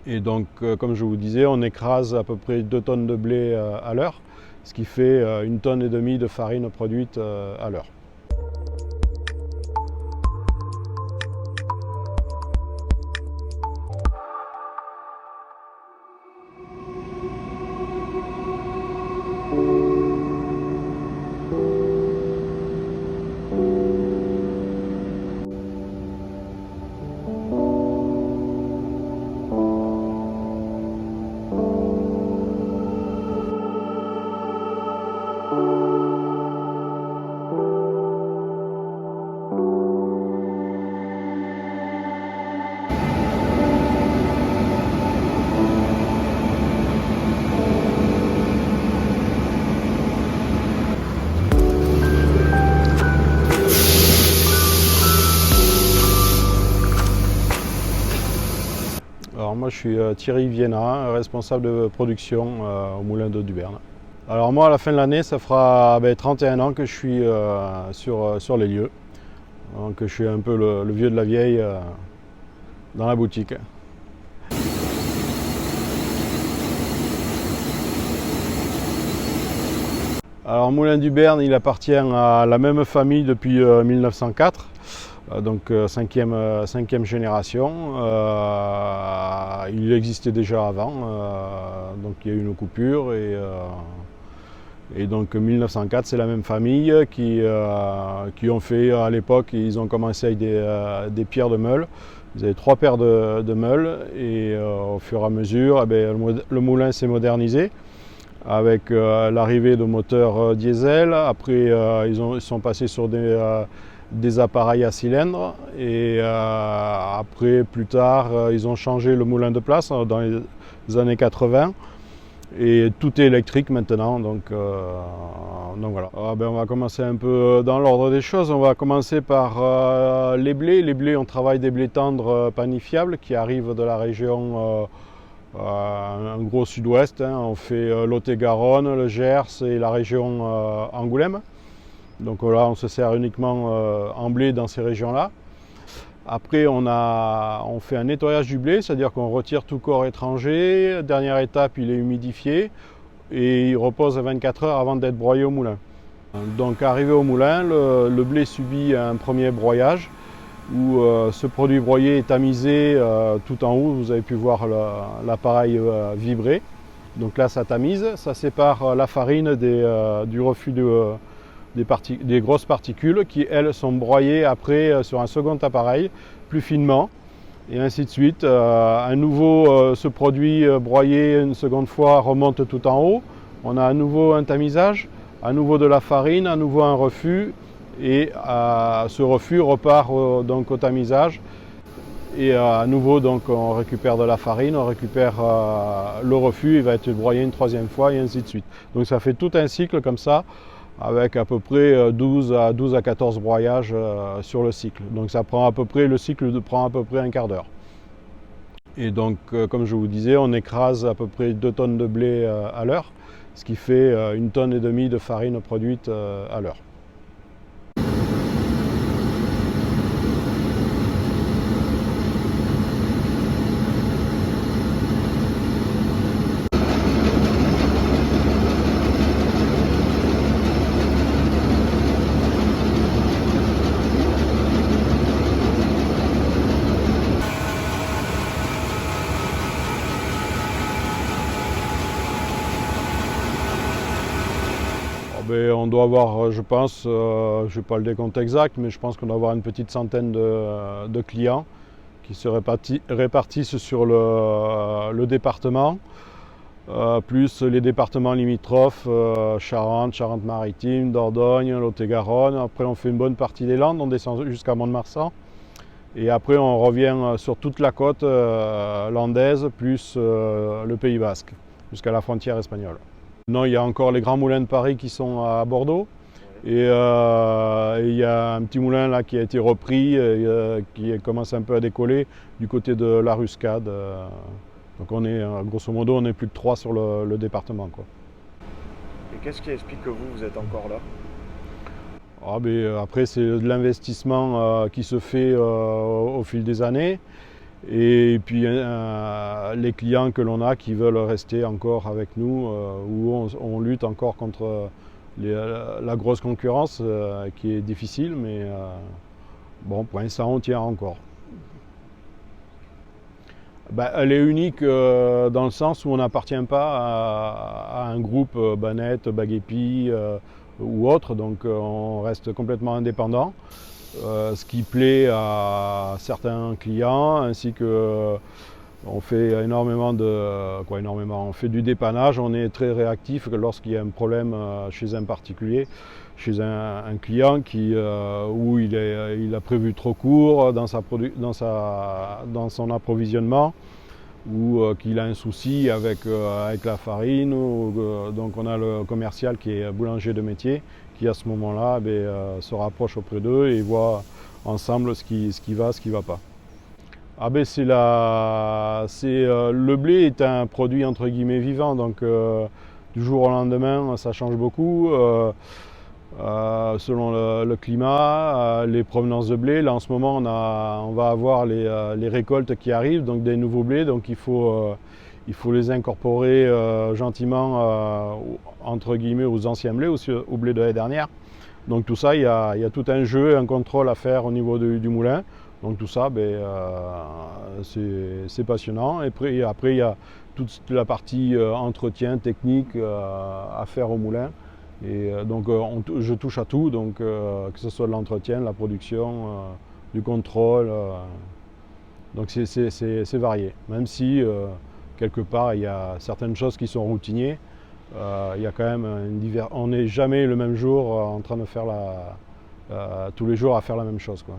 Et donc, comme je vous disais, on écrase à peu près 2 tonnes de blé à l'heure, ce qui fait 1,5 tonne de farine produite à l'heure. Alors moi je suis Thierry Vienna, responsable de production au moulin d'eau du Berne. Alors moi à la fin de l'année ça fera 31 ans que je suis sur les lieux. Donc je suis un peu le vieux de la vieille dans la boutique. Alors Moulin du Berne il appartient à la même famille depuis 1904. Donc cinquième génération. Il existait déjà avant, donc il y a eu une coupure et donc 1904 c'est la même famille qui ont fait à l'époque, ils ont commencé avec des pierres de meule. Ils avaient 3 paires de meules et au fur et à mesure le moulin s'est modernisé avec l'arrivée de moteurs diesel. Après ils sont passés sur des appareils à cylindres et après plus tard ils ont changé le moulin de place dans les années 80 et tout est électrique maintenant donc voilà. On va commencer un peu dans l'ordre des choses. On va commencer par les blés. On travaille des blés tendres panifiables qui arrivent de la région un gros sud-ouest, hein. On fait Lot-et-Garonne, le Gers et la région Angoulême. Donc là, on se sert uniquement en blé dans ces régions-là. Après, on fait un nettoyage du blé, c'est-à-dire qu'on retire tout corps étranger. Dernière étape, il est humidifié et il repose 24 heures avant d'être broyé au moulin. Donc arrivé au moulin, le blé subit un premier broyage où ce produit broyé est tamisé tout en haut. Vous avez pu voir l'appareil vibrer. Donc là, ça tamise, ça sépare la farine du refus des grosses particules qui, elles, sont broyées après sur un second appareil, plus finement, et ainsi de suite. À nouveau, ce produit broyé une seconde fois remonte tout en haut. On a à nouveau un tamisage, à nouveau de la farine, à nouveau un refus, et ce refus repart donc au tamisage. Et à nouveau, donc, on récupère de la farine, on récupère le refus, il va être broyé une troisième fois, et ainsi de suite. Donc ça fait tout un cycle comme ça, avec à peu près 12 à 14 broyages sur le cycle. Donc le cycle prend à peu près un quart d'heure. Et donc, comme je vous disais, on écrase à peu près 2 tonnes de blé à l'heure, ce qui fait 1,5 tonne de farine produite à l'heure. On doit avoir, je pense, je n'ai pas le décompte exact, mais je pense qu'on doit avoir une petite centaine de clients qui se répartissent sur le département, plus les départements limitrophes, Charente, Charente-Maritime, Dordogne, Lot-et-Garonne. Après, on fait une bonne partie des Landes, on descend jusqu'à Mont-de-Marsan. Et après, on revient sur toute la côte landaise, plus le Pays Basque, jusqu'à la frontière espagnole. Non, il y a encore les grands moulins de Paris qui sont à Bordeaux. Et il y a un petit moulin là qui a été repris, qui commence un peu à décoller du côté de la Ruscade. Donc on est, grosso modo, on est plus de 3 sur le département, quoi. Et qu'est-ce qui explique que vous êtes encore là? Après, c'est de l'investissement qui se fait au fil des années. Et puis les clients que l'on a qui veulent rester encore avec nous, où on lutte encore contre la grosse concurrence qui est difficile, mais bon, pour l'instant on tient encore. Elle est unique dans le sens où on n'appartient pas à un groupe Banette, Baguepi ou autre, donc on reste complètement indépendant. Ce qui plaît à certains clients, ainsi que on fait énormément on fait du dépannage, on est très réactif lorsqu'il y a un problème chez un particulier, chez un client où il a prévu trop court dans son approvisionnement, ou qu'il a un souci avec la farine, donc on a le commercial qui est boulanger de métier, qui à ce moment-là se rapproche auprès d'eux et voit ensemble ce qui va, ce qui ne va pas. Le blé est un produit entre guillemets vivant, donc du jour au lendemain ça change beaucoup. Selon le climat, les provenances de blé. Là en ce moment on va avoir les récoltes qui arrivent, donc des nouveaux blés, donc il faut les incorporer gentiment entre guillemets aux anciens blés, au blé de l'année dernière. Donc tout ça, il y a tout un jeu, un contrôle à faire au niveau du moulin. Donc tout ça, c'est passionnant. Et après, il y a toute la partie entretien technique à faire au moulin. Et donc je touche à tout, donc que ce soit de l'entretien, de la production, du contrôle. Donc c'est varié. Même si quelque part il y a certaines choses qui sont routinières, il y a quand même on n'est jamais le même jour en train de faire tous les jours à faire la même chose, quoi.